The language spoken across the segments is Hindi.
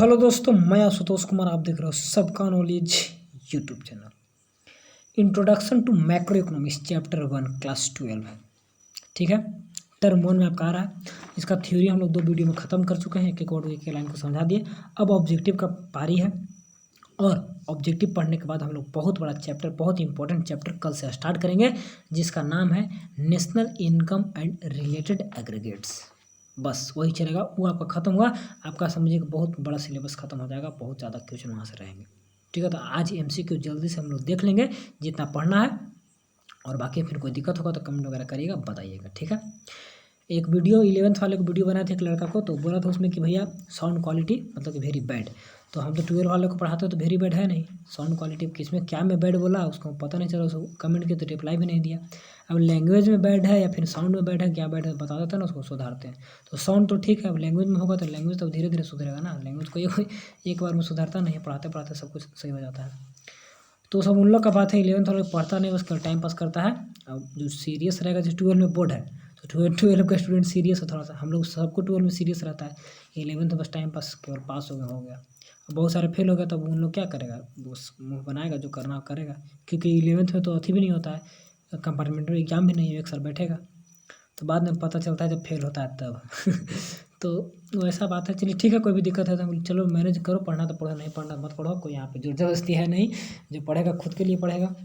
हेलो दोस्तों, मैं आशुतोष कुमार। आप देख रहे हो सबका knowledge YouTube channel. Introduction to macro economics chapter 1 class 12। ठीक है, टर्म 1 में आपका आ रहा है। इसका थ्योरी हम लोग 2 वीडियो में ख़त्म कर चुके हैं। एक एक वर्ड एक लाइन को समझा दिए। अब ऑब्जेक्टिव का पारी है और ऑब्जेक्टिव पढ़ने के बाद हम लोग बहुत बड़ा चैप्टर, बहुत इंपॉर्टेंट चैप्टर कल से स्टार्ट करेंगे, जिसका नाम है national income and related aggregates. बस वही चलेगा, वो आपका ख़त्म हुआ। आपका समझिए कि बहुत बड़ा सिलेबस ख़त्म हो जाएगा, बहुत ज़्यादा क्वेश्चन वहाँ से रहेंगे। ठीक है, तो आज MCQ जल्दी से हम लोग देख लेंगे जितना पढ़ना है, और बाकी फिर कोई दिक्कत होगा तो कमेंट वगैरह करिएगा, बताइएगा। ठीक है, एक वीडियो 11th वाले को वीडियो बनाया था एक लड़का को, तो बोला था उसमें कि भैया साउंड क्वालिटी मतलब कि वेरी बैड। तो हम तो 12 वाले को पढ़ाते तो वेरी बैड है नहीं, साउंड क्वालिटी किसमें क्या में बैड बोला उसको पता नहीं चला। उसको कमेंट किया तो रिप्लाई भी नहीं दिया। अब लैंग्वेज में बैड है या फिर साउंड में बैड है, क्या बैड है बता देता है ना, उसको सुधारते हैं। तो साउंड तो ठीक है, अब लैंग्वेज में होगा तो लैंग्वेज तो धीरे धीरे सुधरेगा ना। लैंग्वेज को एक बार में सुधारता नहीं है, पढ़ाते पढ़ाते सब कुछ सही हो जाता है। तो सब उन लोग का बात है। 11th वाला पढ़ता नहीं, बस टाइम पास करता है। अब जो सीरियस रहेगा, जो 12 में बोर्ड है, तो 12 का स्टूडेंट सीरियस है थोड़ा सा। हम लोग सबको 12 में सीरियस रहता है। 11th बस टाइम पास केवल पास हो गया। अब बहुत सारे फेल हो गए, तब उन लोग क्या करेगा, बस मुँह बनाएगा, जो करना करेगा। क्योंकि 11th में तो अथी भी नहीं होता है, कंपार्टमेंटल एग्जाम भी नहीं है, एक सर बैठेगा। तो बाद में पता चलता है जब फेल होता है तब तो वैसा बात है। चलिए ठीक है, कोई भी दिक्कत है तो चलो मैनेज करो, पढ़ना तो पढ़ो, नहीं पढ़ना मत पढ़ो। कोई यहाँ पे जोर जबरदस्ती है नहीं। जो पढ़ेगा खुद के लिए पढ़ेगा,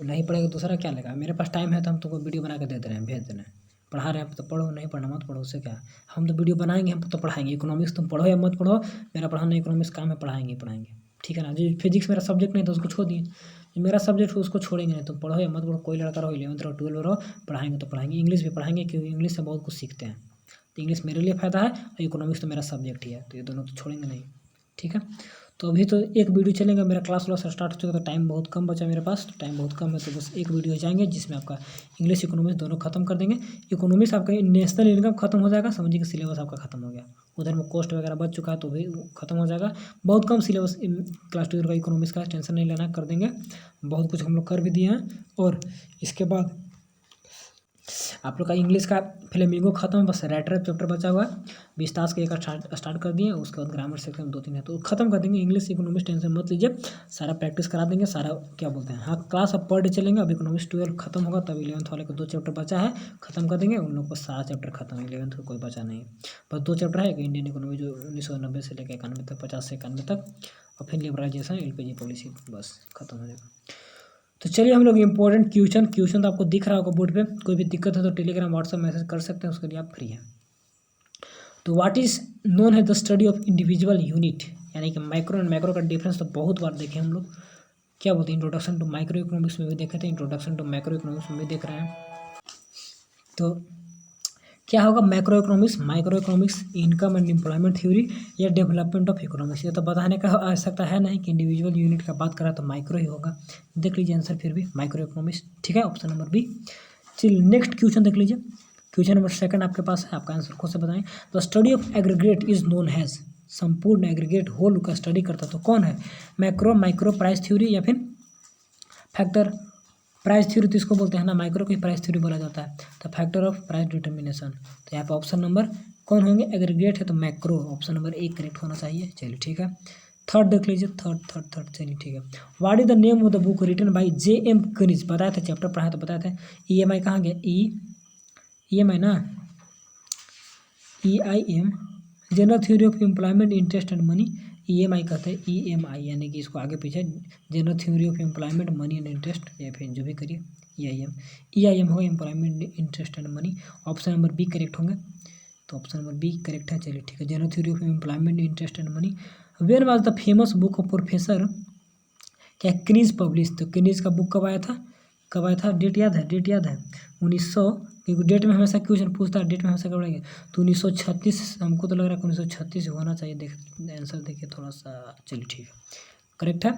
नहीं पढ़ेगा दूसरा क्या लेगा। मेरे पास टाइम है तो हम तुमको वीडियो बना के दे रहे हैं, भेज दे रहे हैं। पढ़ा रहे हैं तो पढ़ो, नहीं पढ़ना मत पढ़ो, उससे क्या। हम तो वीडियो बनाएंगे, हम तो पढ़ाएंगे। इकोनॉमिक्स तुम पढ़ो या मत पढ़ो, मेरा पढ़ाना इकोनॉमिक्स काम है, पढ़ाएंगे। ठीक है ना। जो फिजिक्स मेरा सब्जेक्ट नहीं था उसको छोड़ दिए, जो मेरा सब्जेक्ट है उसको छोड़ेंगे नहीं। तुम पढ़ो या मत पढ़ो, कोई लड़का रहो 11th रहो 12 रहो, पढ़ाएंगे तो पढ़ाएंगे। इंग्लिश भी पढ़ाएंगे, क्योंकि इंग्लिश से बहुत कुछ सीखते हैं। तो इंग्लिश मेरे लिए फ़ायदा है और इकोनॉमिक्स तो मेरा सब्जेक्ट ही है, तो ये दोनों तो छोड़ेंगे नहीं। ठीक है, तो अभी तो एक वीडियो चलेगा। मेरा क्लास स्टार्ट हो चुका, तो टाइम बहुत कम बचा मेरे पास, तो टाइम बहुत कम है, तो बस एक वीडियो जाएंगे जिसमें आपका इंग्लिश इकोनॉमिक्स दोनों खत्म कर देंगे। इकोनॉमिक्स आपका नेशनल इनकम खत्म हो जाएगा, समझिए कि सिलेबस आपका खत्म हो गया। उधर में कॉस्ट वगैरह बच चुका है तो भी खत्म हो जाएगा। बहुत कम सिलेबस क्लास 12 का इकोनॉमिक्स का, टेंशन नहीं लेना, कर देंगे। बहुत कुछ हम लोग कर भी दिए हैं। और इसके बाद आप लोग का इंग्लिश का फ्लेमिंगो खत्म है, बस राइटर चैप्टर बचा हुआ है। 20 टास्क एक स्टार्ट कर दिए, उसके बाद ग्रामर सेक्शन 2-3 है, तो खत्म कर देंगे। इंग्लिश इकोनॉमिक्स टेंशन मत लीजिए, सारा प्रैक्टिस करा देंगे, सारा क्या बोलते हैं। हाँ, क्लास अब पर डे चलेंगे। अब इकोनॉमिक्स 12 खत्म होगा, तब 11th वाले को 2 चैप्टर बचा है, खत्म कर देंगे। उन लोग को सारा चैप्टर खत्म है, 11th को कोई बचा नहीं। बस 2 चैप्टर है, एक इंडियन इकोनॉमी जो 1990 से लेकर 91 तक, 50 से 91 तक, और फिर लिबरलाइजेशन, LPG पॉलिसी, बस खत्म हो जाएगा। तो चलिए हम लोग इंपॉर्टेंट क्वेश्चन तो आपको दिख रहा होगा बोर्ड पे। कोई भी दिक्कत है तो टेलीग्राम व्हाट्सएप मैसेज कर सकते हैं, उसके लिए आप फ्री हैं। तो व्हाट इज नोन है the study of individual unit, यानी कि माइक्रो एंड मैक्रो का डिफरेंस तो बहुत बार देखे हम लोग। क्या बोलते हैं, इंट्रोडक्शन टू माइक्रो इकोनॉमिक्स में भी देखे थे, इंट्रोडक्शन टू मैक्रो इकोनॉमिक्स में भी देख रहे हैं। तो क्या होगा macro economics, micro economics, income and employment theory या डेवलपमेंट ऑफ इकोनॉमिक्स। ये तो बताने का आवश्यकता है नहीं कि इंडिविजुअल यूनिट का बात करा तो माइक्रो ही होगा। देख लीजिए आंसर फिर भी माइक्रो इकोनॉमिक्स। ठीक है, ऑप्शन नंबर बी। चलिए नेक्स्ट क्वेश्चन देख लीजिए। क्वेश्चन नंबर 2 आपके पास है, आपका आंसर खुद से बताएं। The study of aggregate is known has, संपूर्ण एग्रीगेट होल का स्टडी करता तो कौन है। मैक्रो, माइक्रो प्राइस थ्योरी या फिर फैक्टर प्राइस थ्योरी, तो इसको बोलते हैं ना, माइक्रो की प्राइस थ्योरी बोला जाता है। तो फैक्टर ऑफ प्राइस डिटर्मिनेशन, तो यहाँ पे ऑप्शन नंबर कौन होंगे, एग्रीगेट है तो मैक्रो, ऑप्शन नंबर 1 करेक्ट होना चाहिए। चलिए ठीक है, थर्ड देख लीजिए, थर्ड चलिए ठीक है। What is the name of the book written by J.M. Keynes, बताया था चैप्टर पढ़ाया तो बताया था। EMI कहाँ गया, EMI ना, EIM, general theory of employment interest and money, EMI कहते हैं, EMI यानी कि इसको आगे पीछे, general theory of employment money and interest, या फिर जो भी करिए EIM होगा, employment interest and money. Option number B correct होंगे, तो ऑप्शन नंबर बी करेक्ट है। चलिए ठीक है, general theory of employment interest and money. When was the famous book of professor क्या कनीज पब्लिश, तो कनीज का बुक कब आया था, डेट याद है, 1900, क्योंकि डेट में हमेशा क्वेश्चन पूछता है, डेट में हमेशा कब रहेगा, तो 1936, हमको तो लग रहा है 1936 होना चाहिए। देख आंसर देखिए थोड़ा सा, चलिए ठीक है,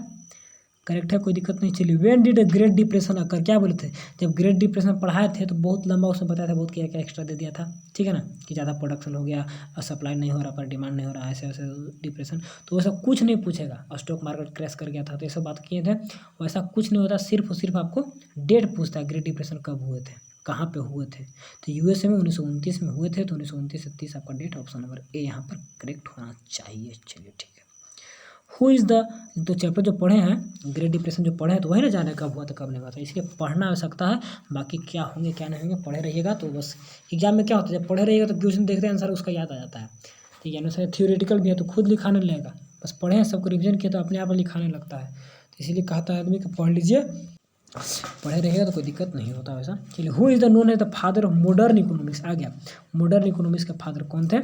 करेक्ट है, कोई दिक्कत नहीं। चलिए, व्हेन डिड ग्रेट डिप्रेशन अकर, क्या बोले थे, जब ग्रेट डिप्रेशन पढ़ाए थे तो बहुत लंबा उसमें बताया था, बहुत क्या क्या एक्स्ट्रा दे दिया था। ठीक है ना, कि ज़्यादा प्रोडक्शन हो गया, सप्लाई नहीं हो रहा, पर डिमांड नहीं हो रहा, ऐसे ऐसे डिप्रेशन। तो वैसा कुछ नहीं पूछेगा, स्टॉक मार्केट क्रैश कर गया था, तो ये सब बात किए थे। वैसा कुछ नहीं होता, सिर्फ और सिर्फ आपको डेट पूछता है, ग्रेट डिप्रेशन कब हुए थे, कहाँ पे हुए थे। तो USA में 1929 में हुए थे, तो 1929 से 30 आपका डेट, ऑप्शन नंबर ए यहाँ पर करेक्ट होना चाहिए। चलिए ठीक है, हु इज़ द, तो चैप्टर जो पढ़े हैं ग्रेट डिप्रेशन जो पढ़े हैं तो वही ना जाने कब हुआ था कब नहीं हुआ था, इसलिए पढ़ना आवश्यकता है। बाकी क्या होंगे क्या नहीं होंगे पढ़े रहिएगा तो बस एग्जाम में क्या होता है, जब पढ़े रहिएगा तो क्वेश्चन देखते हैं आंसर उसका याद आ जाता है। ठीक है, अनुसार थ्योरेटिकल भी है तो खुद लिखाने लगेगा, बस पढ़े हैं सबको रिविजन किया तो अपने आप लिखाने लगता है। तो इसीलिए कहता है आदमी कि पढ़ लीजिए, पढ़े रहेगा तो कोई दिक्कत नहीं होता वैसा। चलिए, हु इज़ द नोन है the father of modern economics आ गया। मॉडर्न इकोनॉमिक्स के फादर कौन थे,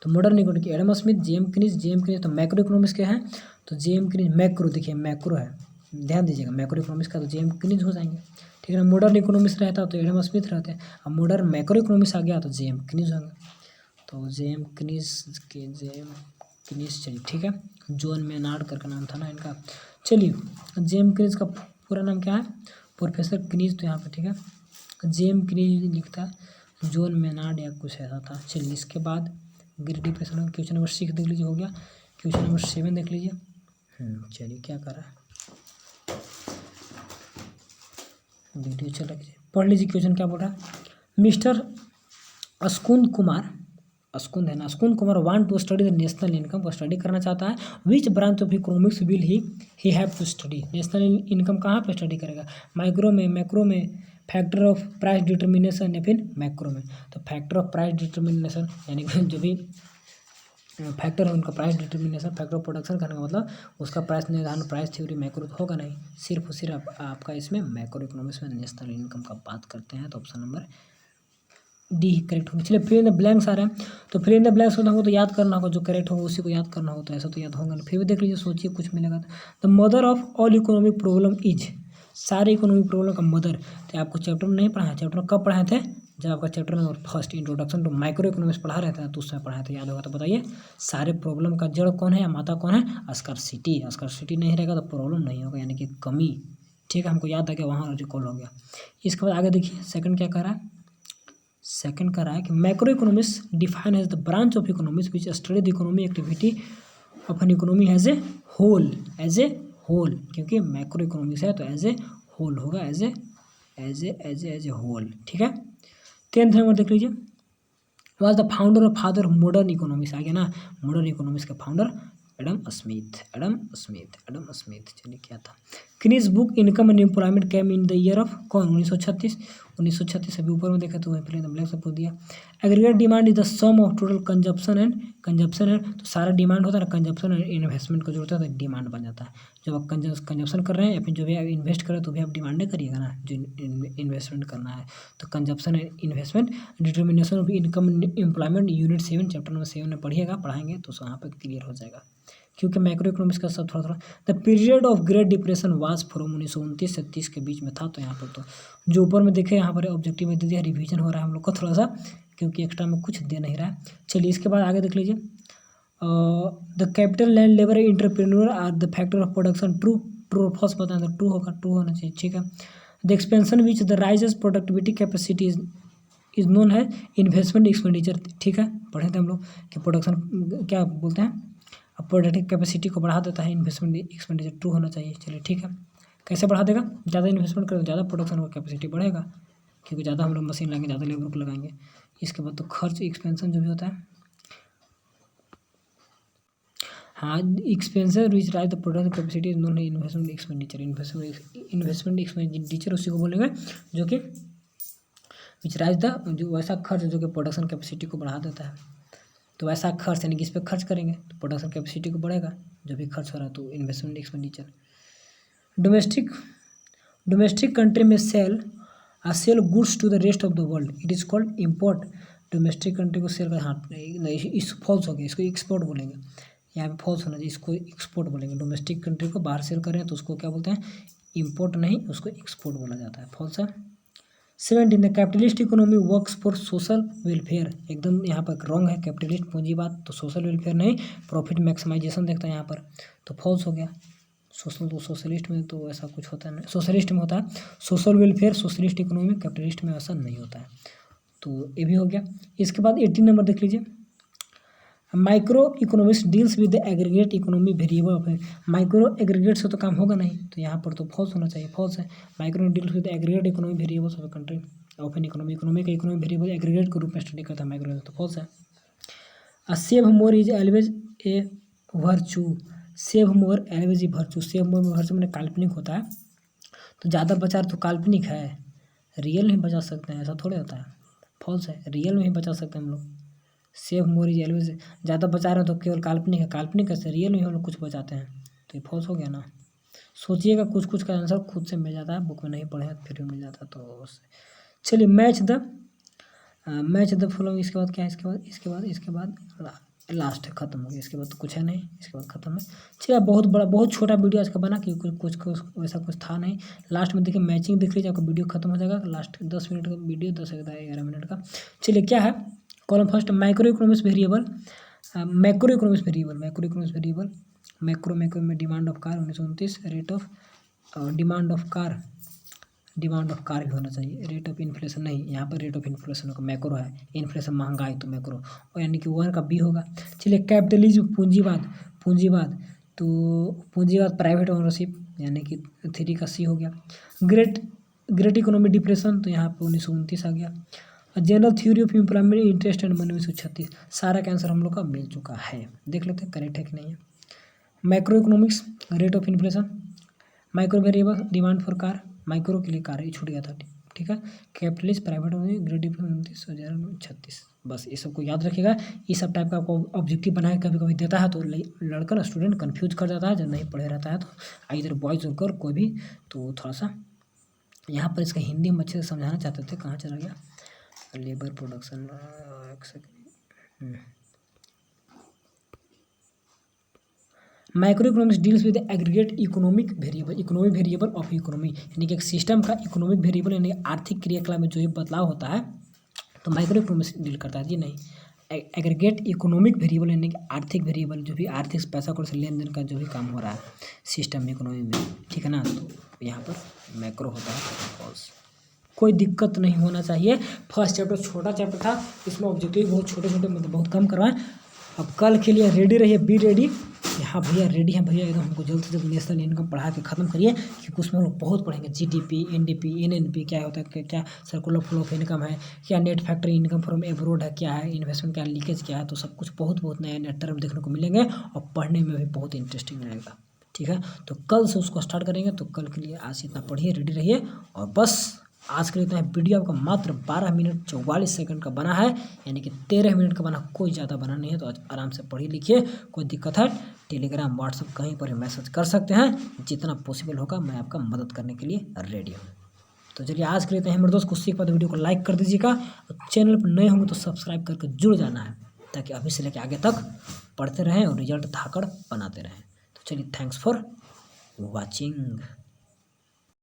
तो modern economic Adam Smith, James Keynes तो मैक्रो इकोनॉमिक्स के हैं, तो जेम क्निज मैक्रो, देखिए मैक्रो है, ध्यान दीजिएगा मैक्रो इकोनॉमिक्स का तो जेम क्निज हो जाएंगे। ठीक है ना, मॉडर्न इकोनॉमिक्स रहता तो एडम स्मिथ रहते हैं, अब मॉडर्न मैक्रो इकोनॉमिक्स आ गया तो जेम क्निज होंगे, तो जेम क्निज चलिए ठीक है। जॉन मेनार्ड करके नाम था ना इनका। चलिए, जेम क्निज का पूरा नाम क्या है, प्रोफेसर क्निज, तो यहाँ पे ठीक है जेम क्निज लिखता है, जॉन मेनार्ड या कुछ ऐसा था। चलिए, इसके बाद ग्रेट डिप्रेशन क्वेश्चन नंबर 6 देख लीजिए, हो गया। क्वेश्चन नंबर 7 देख लीजिए। चलिए क्या कर रहा है, वीडियो चल रहा है, पढ़ लीजिए क्वेश्चन क्या बोल रहा है। मिस्टर अस्कुंद कुमार, अस्कुंद है ना, अस्कुंद Kumar want to study the national income, को स्टडी करना चाहता है। Which branch of economics will he have to study, national income कहाँ पे स्टडी करेगा, माइक्रो में, मैक्रो में, फैक्टर ऑफ प्राइस डिटर्मिनेशन या फिर मैक्रो में। तो फैक्टर ऑफ प्राइस डिटर्मिनेशन यानी कि जो भी फैक्टर है उनका price determination, factor of production करने का मतलब उसका प्राइस निर्धारण, प्राइस थ्योरी मैक्रो तो होगा नहीं, सिर्फ और सिर्फ आपका इसमें मैक्रो इकोनॉमिक्स में नेशनल इनकम का बात करते हैं, तो ऑप्शन नंबर डी करेक्ट होगा। चलिए, फिल इन द ब्लैंक्स आ रहे हैं, तो फिल इन द ब्लैंक्स होता हमको तो याद करना होगा, जो करेक्ट होगा उसी को याद करना होता है, ऐसा तो याद होगा नहीं। फिर भी देख लीजिए, सोचिए कुछ मिलेगा तो। The mother of all economic problem is, सारे इकोनॉमिक प्रॉब्लम का मदर, तो आपको चैप्टर में नहीं पढ़ा है, चैप्टर कब पढ़ाए थे, जब आपका chapter number first introduction to micro economics पढ़ा रहता है तो उसमें पढ़ाए थे, याद होगा तो बताइए। सारे प्रॉब्लम का जड़ कौन है या माता कौन है, स्कार्सिटी, स्कार्सिटी नहीं रहेगा तो प्रॉब्लम नहीं होगा, यानी कि कमी। ठीक है, हमको याद आ गया, वहाँ रिकॉल हो गया। इसके बाद आगे देखिए, सेकंड क्या कह रहा है, सेकंड कह रहा है कि macro economics define as the branch of economics which study the economy activity of an economy as a whole, as a whole, क्योंकि मैक्रो इकोनॉमिक्स है तो एज ए होल होगा, एज ए होल। ठीक है, 10th नंबर देख लीजिए, वाज द फाउंडर और फादर ऑफ मॉडर्न इकोनॉमिक्स आ गया ना, मॉडर्न इकोनॉमिक्स का फाउंडर एडम स्मिथ। चलिए क्या था, Keynes book income and employment cam in the year of कौन, 1936 अभी ऊपर में देखा तो फिर ब्लैक से पूछ दिया। Aggregate demand is the sum of total consumption है, तो सारा डिमांड होता है ना, कंजप्शन एंड इन्वेस्टमेंट का जो होता है तो डिमांड बन जाता है। जब आप कंजप्शन कर रहे हैं या फिर जो भी आप इन्वेस्ट कर रहे हैं तो भी आप डिमांड नहीं करिएगा ना, जो इन्वेस्टमेंट करना है। तो consumption and investment, determination of income employment, unit 7 chapter number 7 में पढ़ाएंगे तो वहाँ पर क्लियर हो जाएगा, क्योंकि मैक्रो इकोनॉमिक्स का सब थोड़ा the period of great depression was from 1929 से 30 के बीच में था। तो यहाँ पर तो जो ऊपर में देखे यहाँ पर ऑब्जेक्टिव में दे दिया, रिवीजन हो रहा है हम लोग को थोड़ा सा, क्योंकि एक्स्ट्रा में कुछ दे नहीं रहा है। चलिए, इसके बाद आगे देख लीजिए, the capital land labour entrepreneur are the factor of production, true और फॉल्स बताएं तो ट्रू होगा, ट्रू होना चाहिए। ठीक है, the expansion which the raises productivity capacity is known है इन्वेस्टमेंट एक्सपेंडिचर। ठीक है, पढ़े थे हम लोग कि प्रोडक्शन क्या बोलते हैं, अब प्रोडक्टिव कैपेसिटी को बढ़ा देता है, इन्वेस्टमेंट एक्सपेंडिचर ट्रू होना चाहिए। चलिए ठीक है, कैसे बढ़ा देगा, ज़्यादा इन्वेस्टमेंट करें तो ज़्यादा प्रोडक्शन का कैपेसिटी बढ़ेगा, क्योंकि ज़्यादा हम लोग मशीन लगाएंगे, ज़्यादा लेबर को लगाएंगे। इसके बाद तो खर्च एक्सपेंशन जो भी होता है, हाँ, एक्सपेंसर विच rise the product capacity is known है इन्वेस्टमेंट एक्सपेंडिचर, इन्वेस्टमेंट एक्सपेंडिचर उसी को बोलेंगे जो कि विच राइज द, जो वैसा खर्च जो कि प्रोडक्शन कैपेसिटी को बढ़ा देता है। तो वैसा खर्च यानी कि इस पर खर्च करेंगे तो प्रोडक्शन कैपेसिटी को बढ़ेगा, जो भी खर्च हो रहा है तो इन्वेस्टमेंट एक्सपेंडिचर। डोमेस्टिक कंट्री में sell goods to the rest of the world, it is called import. Domestic country को सेल का, हाँ इस फॉल्स हो गया, इसको एक्सपोर्ट बोलेंगे, यहाँ पे फॉल्स होना चाहिए, इसको एक्सपोर्ट बोलेंगे। डोमेस्टिक कंट्री को बाहर सेल करें तो उसको क्या बोलते हैं, इम्पोर्ट नहीं, उसको एक्सपोर्ट बोला जाता है, फॉल्स है। 17 the capitalist economy works for social welfare, एकदम यहाँ पर रॉन्ग है, कैपिटलिस्ट पूंजीवाद तो सोशल वेलफेयर नहीं, प्रॉफिट मैक्सिमाइजेशन देखता है यहाँ पर, तो फॉल्स हो गया। सोशलिस्ट में तो ऐसा कुछ होता है, सोशलिस्ट में होता है social welfare, socialist economy, capitalist में ऐसा नहीं होता है, तो ये भी हो गया। इसके बाद 18 नंबर देख लीजिए, micro economics deals with the aggregate economy variable of, micro aggregate से तो काम होगा नहीं, तो यहाँ पर तो फॉल्स होना चाहिए, फॉल्स है। Micro deals with aggregate economy variables of country of an economy, economy का इकोनॉमी वेरिएबल एग्रीगेट के रूप में स्टडी करता है माइक्रो, तो फॉल्स है। Save more is always a virtue, save more always virtue, save more में वर्चू मैंने काल्पनिक होता है, तो ज़्यादा बचा तो काल्पनिक है, रियल नहीं बचा सकते हैं, ऐसा थोड़े होता है, फॉल्स है, रियल में ही बचा सकते हैं हम लोग। सेव मोर इज एलवेज, ज़्यादा बचा रहे हो तो केवल काल्पनिक है, काल्पनिक कैसे, रियल में हम लोग कुछ बचाते हैं, तो ये फॉल्स हो गया ना। सोचिएगा, कुछ कुछ का आंसर खुद से मिल जाता है, बुक में नहीं पढ़े फिर भी मिल जाता है, तो चलिए मैच द फॉलोइंग, इसके बाद क्या है, इसके बाद लास्ट है, खत्म हो गया, इसके बाद तो कुछ है नहीं, इसके बाद खत्म है। चलिए बहुत बड़ा बहुत छोटा वीडियो आज का बना, कि कुछ वैसा कुछ था नहीं। लास्ट में देखिए मैचिंग दिख रही है, आपका वीडियो खत्म हो जाएगा, लास्ट 10 मिनट का वीडियो, 10-11 मिनट का। चलिए क्या है, column first micro economics variable, macro economics variable, macro में demand of car 1929, rate of demand of car भी होना चाहिए, रेट ऑफ इन्फ्लेशन नहीं, यहाँ पर रेट ऑफ इन्फ्लेशन का मैक्रो है, इन्फ्लेशन महंगाई तो मैक्रो, और यानी कि 1 का बी होगा। चलिए कैपिटलिज्म तो पूंजीवाद प्राइवेट ओनरशिप, यानी कि 3 का सी हो गया। ग्रेट इकोनॉमिक डिप्रेशन, तो यहाँ पर 1929 आ गया। General theory of employment interest and money 1936, सारा का आंसर हम लोग का मिल चुका है, देख लेते हैं करेक्ट है कि नहीं है। Macro economics rate of inflation, micro variable demand for car, micro के लिए कार ही छूट गया था, ठीक है। कैपिटलिस्ट प्राइवेट ग्रेट डिफरेंस 1936, बस ये सबको याद रखिएगा। ये सब टाइप का आपको ऑब्जेक्टिव बना के कभी कभी देता है, तो लड़का ना स्टूडेंट कंफ्यूज कर जाता है, जब नहीं पढ़े रहता है, तो इधर बॉयज और गर्ल कोई भी, तो थोड़ा सा यहाँ पर इसका हिंदी में अच्छे से समझाना चाहते थे, कहाँ चला गया, labour production, micro economics deals with aggregate economic variable of economy, यानी कि एक सिस्टम का इकोनॉमिक वेरिएबल यानी आर्थिक क्रियाकलाप में जो ये बदलाव होता है, तो माइक्रो इकोनॉमिक्स डील करता है जी नहीं। एग्रीगेट इकोनॉमिक वेरिएबल यानी कि आर्थिक वेरिएबल, जो भी आर्थिक पैसा को लेन देन का जो भी काम हो रहा है सिस्टम में, इकोनॉमी में, ठीक है ना, तो यहाँ पर मैक्रो होता है, फॉल्स। कोई दिक्कत नहीं होना चाहिए। फर्स्ट चैप्टर छोटा चैप्टर था, इसमें ऑब्जेक्टिव बहुत छोटे मतलब बहुत कम करवाएं। अब कल के लिए रेडी रहिए, बी रेडी। हाँ भैया रेडी हैं भैया, एकदम हमको जल्द से जल्द नेशनल इनकम पढ़ा के ख़त्म करिए, क्योंकि उसमें हम लोग बहुत पढ़ेंगे, जीडीपी, एनडीपी, एनएनपी क्या होता है, क्या सर्कुलर फ्लो ऑफ इनकम है, क्या net factory income from abroad है, क्या है इन्वेस्टमेंट, क्या लीकेज क्या है, तो सब कुछ बहुत नए नए टर्म देखने को मिलेंगे, और पढ़ने में भी बहुत इंटरेस्टिंग रहेगा, ठीक है। तो कल से उसको स्टार्ट करेंगे, तो कल के लिए आज इतना पढ़िए, रेडी रहिए, और बस आज के लिए इतना है। वीडियो आपका मात्र 12 मिनट 44 सेकंड का बना है, यानी कि 13 मिनट का बना, कोई ज़्यादा बना नहीं है, तो आराम से पढ़िए लिखिए। कोई दिक्कत है टेलीग्राम व्हाट्सएप कहीं पर मैसेज कर सकते हैं, जितना पॉसिबल होगा मैं आपका मदद करने के लिए रेडी हूँ। तो चलिए आज के लिए इतना है मेरे दोस्त, कुछ सीख पाते वीडियो को लाइक कर दीजिएगा, और चैनल पर नए होंगे तो सब्सक्राइब करके जुड़ जाना है, ताकि अभी से लेकर आगे तक पढ़ते रहें और रिजल्ट धाकड़ बनाते रहें। तो चलिए थैंक्स फॉर वॉचिंग।